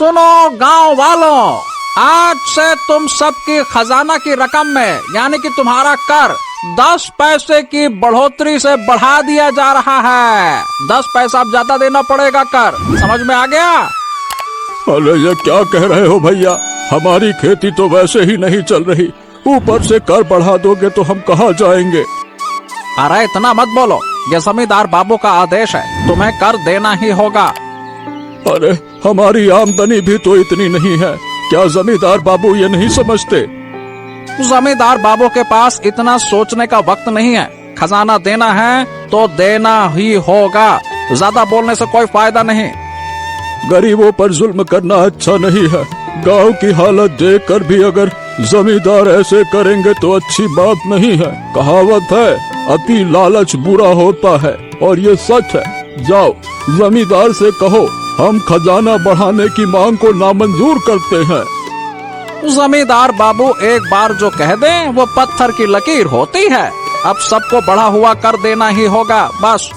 सुनो गांव वालों, आज से तुम सबकी खजाना की रकम में यानी कि तुम्हारा कर 10 पैसे की बढ़ोतरी से बढ़ा दिया जा रहा है। 10 पैसा अब ज्यादा देना पड़ेगा कर, समझ में आ गया? अरे ये क्या कह रहे हो भैया, हमारी खेती तो वैसे ही नहीं चल रही, ऊपर से कर बढ़ा दोगे तो हम कहाँ जाएंगे? अरे इतना मत बोलो, ये जमींदार बाबू का आदेश है, तुम्हें कर देना ही होगा। अरे हमारी आमदनी भी तो इतनी नहीं है, क्या जमींदार बाबू ये नहीं समझते? जमींदार बाबू के पास इतना सोचने का वक्त नहीं है, खजाना देना है तो देना ही होगा, ज्यादा बोलने से कोई फायदा नहीं। गरीबों पर जुल्म करना अच्छा नहीं है, गांव की हालत देखकर भी अगर जमींदार ऐसे करेंगे तो अच्छी बात नहीं है। कहावत है, अति लालच बुरा होता है, और ये सच है। जाओ जमींदार से कहो हम खजाना बढ़ाने की मांग को नामंजूर करते हैं। जमींदार बाबू एक बार जो कह दें वो पत्थर की लकीर होती है, अब सबको बढ़ा हुआ कर देना ही होगा बस।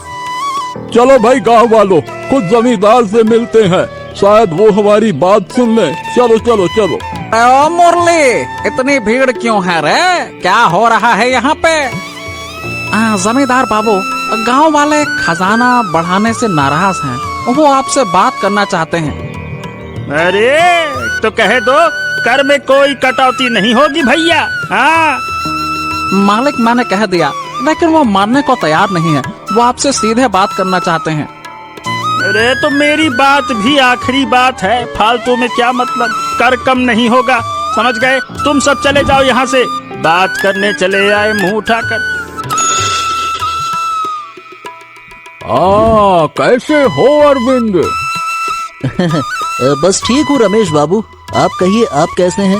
चलो भाई गांव वालों, खुद जमींदार से मिलते हैं, शायद वो हमारी बात सुन ले। चलो चलो चलो। ओ मुरली, इतनी भीड़ क्यों है रे? क्या हो रहा है यहाँ पे? जमींदार बाबू, गांव वाले खजाना बढ़ाने से नाराज हैं, वो आपसे बात करना चाहते हैं। अरे तो कह दो, कर में कोई कटौती नहीं होगी भैया। हाँ मालिक मैंने कह दिया, लेकिन वो मानने को तैयार नहीं है, वो आपसे सीधे बात करना चाहते हैं। अरे तो मेरी बात भी आखिरी बात है, फालतू में क्या मतलब? कर कम नहीं होगा, समझ गए? तुम सब चले जाओ यहाँ से, बात करने चले आए मुंह उठाकर। कैसे हो अरविंद? बस ठीक हूँ रमेश बाबू, आप कहिए, आप कैसे हैं?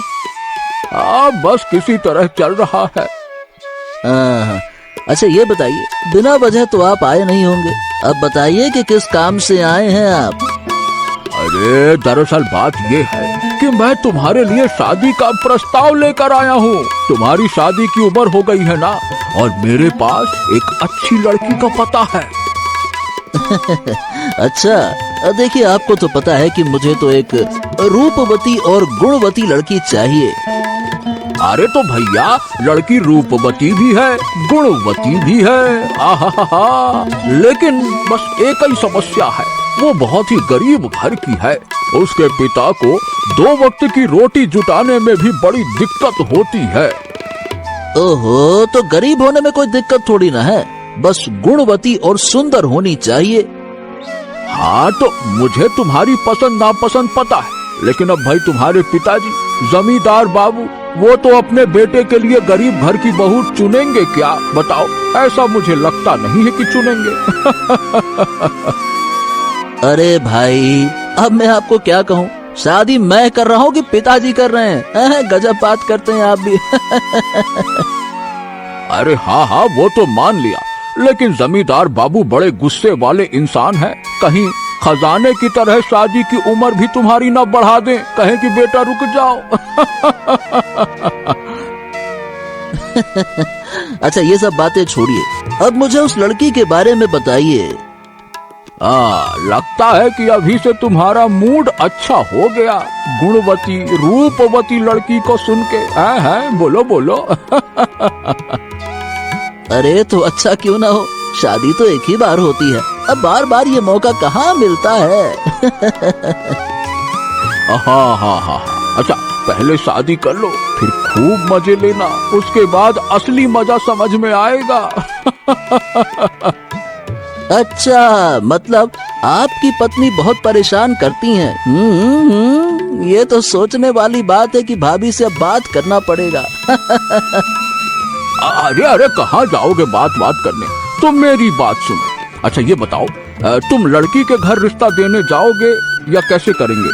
बस किसी तरह चल रहा है। अच्छा ये बताइए, बिना वजह तो आप आए नहीं होंगे, अब बताइए कि किस काम से आए हैं आप? अरे दरअसल बात ये है कि मैं तुम्हारे लिए शादी का प्रस्ताव लेकर आया हूँ। तुम्हारी शादी की उम्र हो गई है ना, और मेरे पास एक अच्छी लड़की का पता है। अच्छा देखिए, आपको तो पता है कि मुझे तो एक रूपवती और गुणवती लड़की चाहिए। अरे तो भैया, लड़की रूपवती भी है, गुणवती भी है, आहा, लेकिन बस एक ही समस्या है, वो बहुत ही गरीब घर की है। उसके पिता को 2 वक्त की रोटी जुटाने में भी बड़ी दिक्कत होती है। ओहो, तो गरीब होने में कोई दिक्कत थोड़ी ना है, बस गुणवती और सुंदर होनी चाहिए। हाँ तो मुझे तुम्हारी पसंद नापसंद पता है, लेकिन अब भाई तुम्हारे पिताजी जमींदार बाबू, वो तो अपने बेटे के लिए गरीब घर की बहू चुनेंगे क्या? बताओ, ऐसा मुझे लगता नहीं है कि चुनेंगे। अरे भाई, अब मैं आपको क्या कहूँ, शादी मैं कर रहा हूँ कि पिताजी कर रहे हैं? गजब बात करते हैं आप भी। अरे हाँ, वो तो मान लिया, लेकिन जमींदार बाबू बड़े गुस्से वाले इंसान हैं, कहीं खजाने की तरह शादी की उम्र भी तुम्हारी ना बढ़ा दें, कहें कि बेटा रुक जाओ। अच्छा ये सब बातें छोड़िए, अब मुझे उस लड़की के बारे में बताइए। लगता है कि अभी से तुम्हारा मूड अच्छा हो गया, गुणवती रूपवती लड़की को सुन के। है बोलो बोलो। अरे तो अच्छा क्यों ना हो, शादी तो एक ही बार होती है, अब बार बार ये मौका कहाँ मिलता है। हाँ, अच्छा पहले शादी कर लो, फिर खूब मजे लेना, उसके बाद असली मजा समझ में आएगा। अच्छा, मतलब आपकी पत्नी बहुत परेशान करती हैं। ये तो सोचने वाली बात है कि भाभी से अब बात करना पड़ेगा। अरे कहाँ जाओगे बात करने, तुम मेरी बात सुनो। अच्छा ये बताओ, तुम लड़की के घर रिश्ता देने जाओगे या कैसे करेंगे?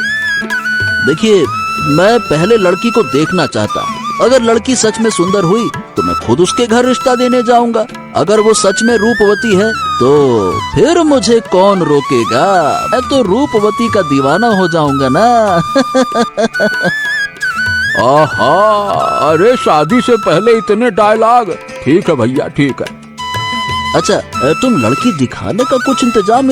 देखिए, मैं पहले लड़की को देखना चाहता हूँ, अगर लड़की सच में सुंदर हुई तो मैं खुद उसके घर रिश्ता देने जाऊंगा, अगर वो सच में रूपवती है तो फिर मुझे कौन रोकेगा, मैं तो रूपवती का दीवाना हो जाऊंगा ना। आहा, अरे शादी से पहले इतने डायलॉग, ठीक है भैया ठीक है। अच्छा तुम लड़की दिखाने का कुछ इंतजाम